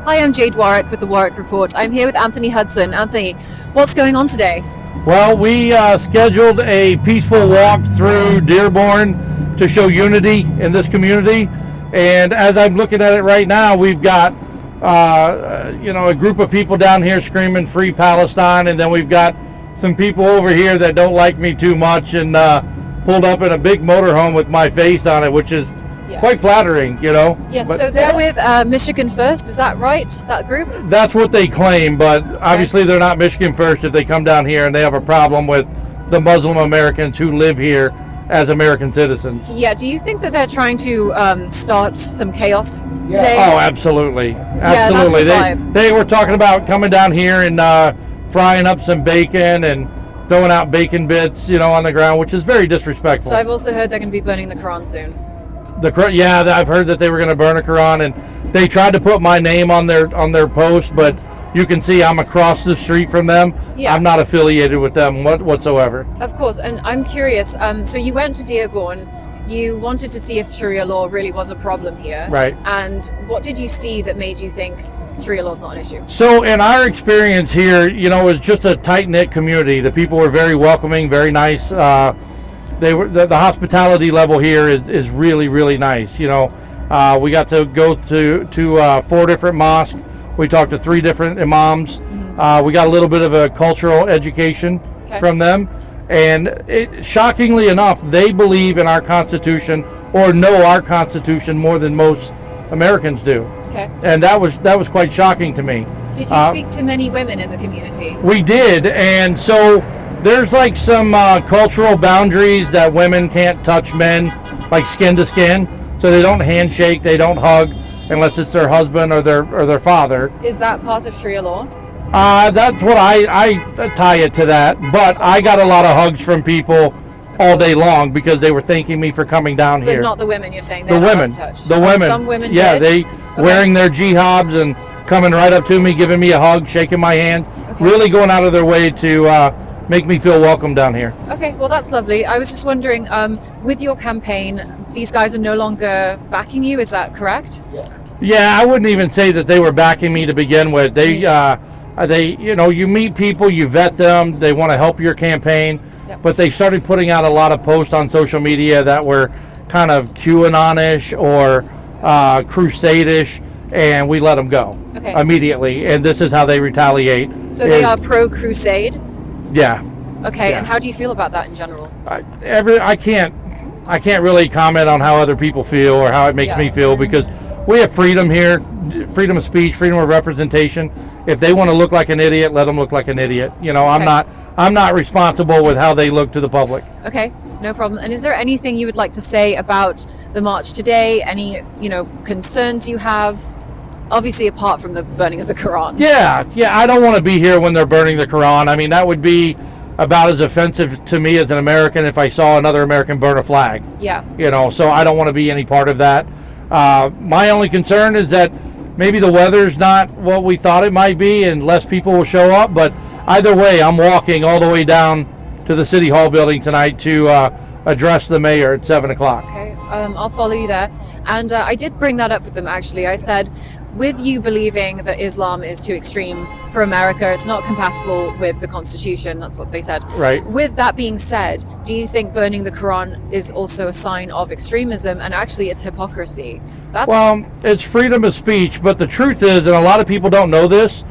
Hi, I'm Jade Warwick with the Warwick Report. I'm here with Anthony Hudson. Anthony, what's going on today? Well, we scheduled a peaceful walk through Dearborn to show unity in this community. And as I'm looking at it right now, we've got, a group of people down here screaming Free Palestine. And then we've got some people over here that don't like me too much and pulled up in a big motorhome with my face on it, which is quite flattering, Yes, But so they're with Michigan First, is that right, that group? that's what they claim, but obviously they're not Michigan First if they come down here and they have a problem with the Muslim Americans who live here as American citizens. Yeah, do you think that they're trying to start some chaos today? Oh, absolutely. Absolutely. That's the vibe. They were talking about coming down here and frying up some bacon and throwing out bacon bits, on the ground, which is very disrespectful. So I've also heard they're going to be burning the Quran soon. I've heard that they were going to burn a Quran, and they tried to put my name on their post, but you can see I'm across the street from them. Yeah. I'm not affiliated with them whatsoever. Of course, and I'm curious, so you went to Dearborn, you wanted to see if Sharia law really was a problem here. Right. And what did you see that made you think Sharia law is not an issue? So in our experience here, it was just a tight-knit community. The people were very welcoming, very nice. The hospitality level here is really, really nice. We got to go to 4 different mosques. We talked to 3 different imams. We got a little bit of a cultural education from them. And shockingly enough, they believe in our Constitution or know our Constitution more than most Americans do. Okay. And that was quite shocking to me. Did you speak to many women in the community? We did, and so there's like some cultural boundaries that women can't touch men, like skin to skin. So they don't handshake, they don't hug, unless it's their husband or their father. Is that part of Sharia law? That's what I tie it to that. But I got a lot of hugs from people all day long because they were thanking me for coming down here. But not the women, you're saying? The women. The women. Some women yeah, did? Wearing their jihadis and coming right up to me, giving me a hug, shaking my hand, really going out of their way to make me feel welcome down here. Okay, well that's lovely. I was just wondering, with your campaign, these guys are no longer backing you, is that correct? Yeah, I wouldn't even say that they were backing me to begin with. They you meet people, you vet them, they want to help your campaign, but they started putting out a lot of posts on social media that were kind of QAnon-ish or crusade-ish, and we let them go immediately, and this is how they retaliate. So they are pro-crusade? Yeah. Okay, yeah. And how do you feel about that in general? I can't really comment on how other people feel or how it makes me feel, because we have freedom here, freedom of speech, freedom of representation. If they want to look like an idiot, let them look like an idiot. I'm not responsible with how they look to the public. Okay, no problem. And is there anything you would like to say about the march today? Any, concerns you have? Obviously, apart from the burning of the Quran. Yeah, I don't want to be here when they're burning the Quran. I mean, that would be about as offensive to me as an American if I saw another American burn a flag. Yeah. So I don't want to be any part of that. My only concern is that maybe the weather's not what we thought it might be and less people will show up. But either way, I'm walking all the way down to the City Hall building tonight to address the mayor at 7 o'clock. Okay, I'll follow you there. And I did bring that up with them, actually. I said, with you believing that Islam is too extreme for America, it's not compatible with the Constitution, that's what they said. Right. With that being said, do you think burning the Quran is also a sign of extremism, and actually it's hypocrisy? Well, it's freedom of speech, but the truth is, and a lot of people don't know this,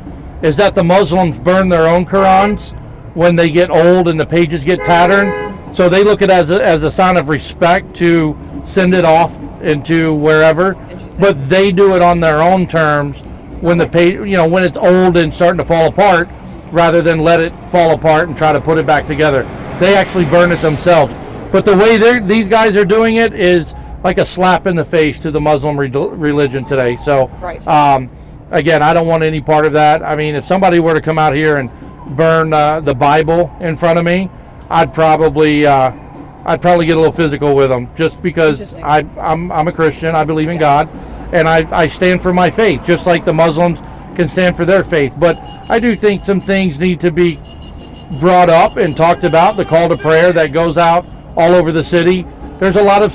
is that the Muslims burn their own Qurans when they get old and the pages get tattered. So they look at it as a sign of respect to send it off into wherever, but they do it on their own terms when the page, when it's old and starting to fall apart, rather than let it fall apart and try to put it back together. They actually burn it themselves. But the way these guys are doing it is like a slap in the face to the Muslim religion today. So, again, I don't want any part of that. I mean, if somebody were to come out here and burn the Bible in front of me, I'd probably get a little physical with them, just because I'm a Christian. I believe in God, and I stand for my faith, just like the Muslims can stand for their faith. But I do think some things need to be brought up and talked about. The call to prayer that goes out all over the city. There's a lot of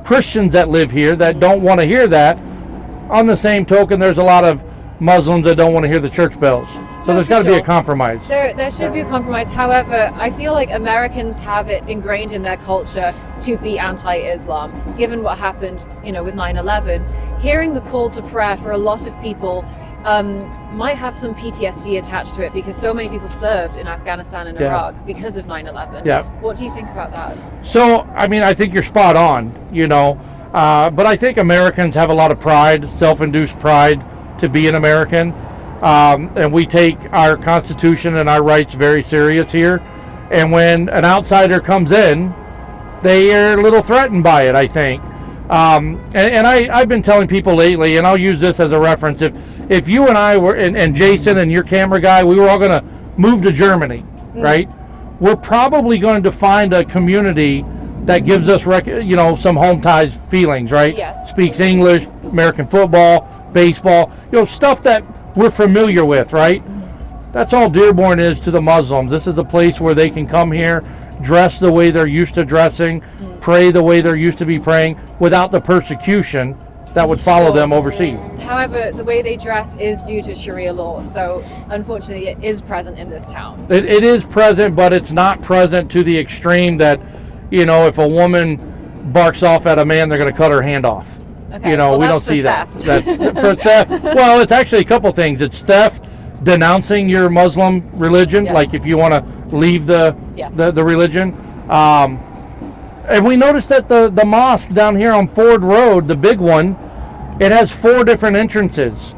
Christians that live here that don't want to hear that, on the same token, there's a lot of Muslims that don't want to hear the church bells. So there's got to be a compromise. There should be a compromise. However, I feel like Americans have it ingrained in their culture to be anti-Islam, given what happened, with 9/11. Hearing the call to prayer for a lot of people might have some PTSD attached to it, because so many people served in Afghanistan and Iraq because of 9/11. Yeah. What do you think about that? So, I think you're spot on, but I think Americans have a lot of pride, self-induced pride to be an American. And we take our Constitution and our rights very serious here. And when an outsider comes in, they are a little threatened by it, I think. And I've been telling people lately, and I'll use this as a reference, if you and I were, and Jason and your camera guy, we were all going to move to Germany, right? We're probably going to find a community that gives us, some home ties feelings, right? Yes. Speaks English, American football, baseball, stuff that we're familiar with, right? That's all Dearborn is to the Muslims. This is a place where they can come here, dress the way they're used to dressing, pray the way they're used to be praying, without the persecution that would follow them overseas. However, the way they dress is due to Sharia law, so unfortunately it is present in this town. It is present, but it's not present to the extreme that, if a woman barks off at a man, they're going to cut her hand off. Okay. We don't see theft. that. That's for theft. Well, it's actually a couple things. It's theft, denouncing your Muslim religion, like if you want to leave the religion. And we noticed that the mosque down here on Ford Road, the big one, it has 4 different entrances.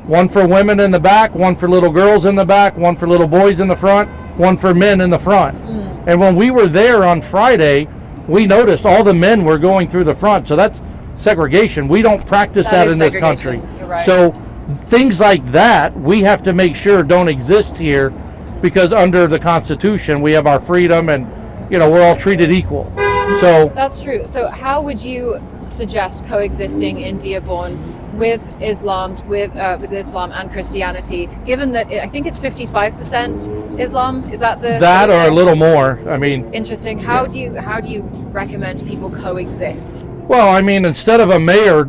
One for women in the back, one for little girls in the back, one for little boys in the front, one for men in the front. And when we were there on Friday, we noticed all the men were going through the front. So that's segregation. We don't practice that in this country. You're right. So things like that, we have to make sure don't exist here, because under the Constitution, we have our freedom, and, we're all treated equal. So that's true. So how would you suggest coexisting in Dearborn with Islam and Christianity, given that I think it's 55% Islam? Is that the that statistic? or a little more? Interesting. How do you recommend people coexist? Well, instead of a mayor,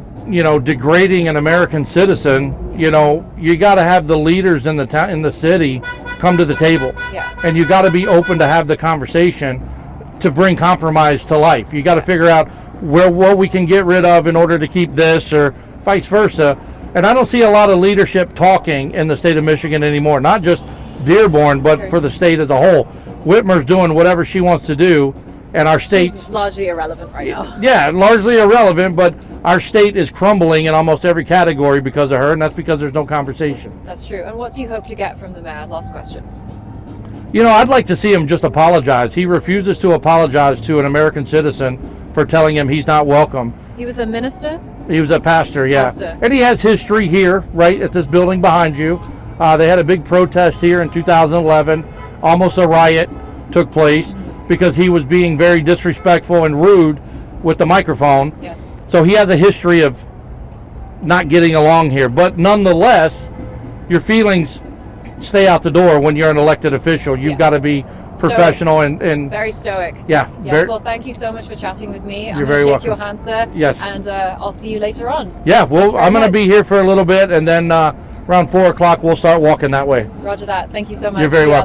degrading an American citizen, you got to have the leaders in the city come to the table. Yeah. And you got to be open to have the conversation to bring compromise to life. You got to figure out what we can get rid of in order to keep this, or vice versa. And I don't see a lot of leadership talking in the state of Michigan anymore, not just Dearborn, but for the state as a whole. Whitmer's doing whatever she wants to do, and our state's largely irrelevant right now. Yeah, largely irrelevant, but our state is crumbling in almost every category because of her, and that's because there's no conversation. That's true. And what do you hope to get from the mayor? Last question. I'd like to see him just apologize. He refuses to apologize to an American citizen for telling him he's not welcome. He was a minister? He was a pastor, yeah. Pastor. And he has history here, right at this building behind you. They had a big protest here in 2011. Almost a riot took place because he was being very disrespectful and rude with the microphone. Yes. So he has a history of not getting along here. But nonetheless, your feelings stay out the door when you're an elected official. You've got to be professional and very stoic. Yeah. Yes. Well, thank you so much for chatting with me. You're very welcome. Shake your hand, sir. Yes. And I'll see you later on. Yeah. Well, I'm going to be here for a little bit, and then around 4 o'clock we'll start walking that way. Roger that. Thank you so much. You're very welcome.